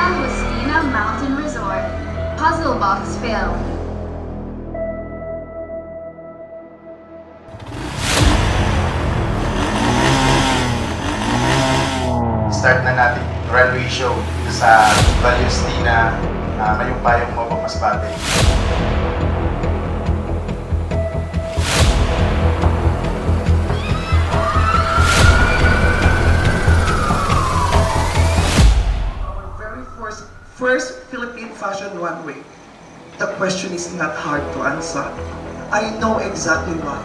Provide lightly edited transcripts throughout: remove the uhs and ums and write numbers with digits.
Agustina Mountain Resort. Puzzle Box Film. Start na natin runway show dito sa Agustina, Mayumpayong Mobang Masbate. Very first Philippine fashion runway. The question is not hard to answer. I know exactly why.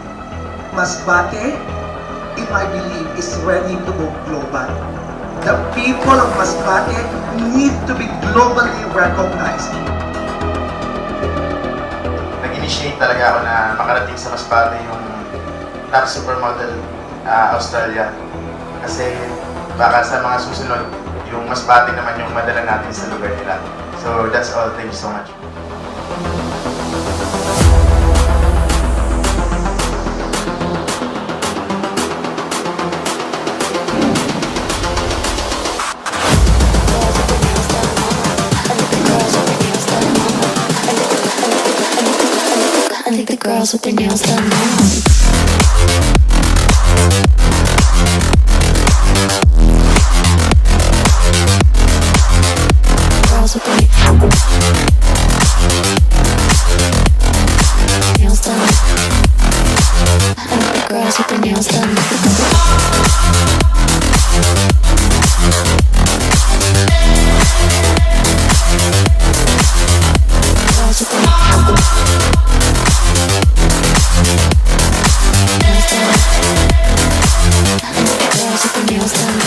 Masbate, in my belief, is ready to go global. The people of Masbate need to be globally recognized. Nag-initiate talaga ako na makarating sa Masbate yung top supermodel Australia. Kasi baka sa mga susunod, yung Masbate naman yung madala natin sa lugar nila. So that's all. Thank you so much. I think the girls with their nails done now. Girls with their nails done. I think the girls with their nails done. Girls with their nails done.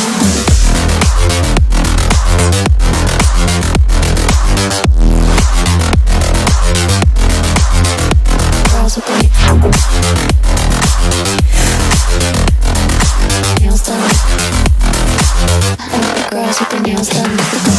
Girls with their nails done. I think the girls with their nails done.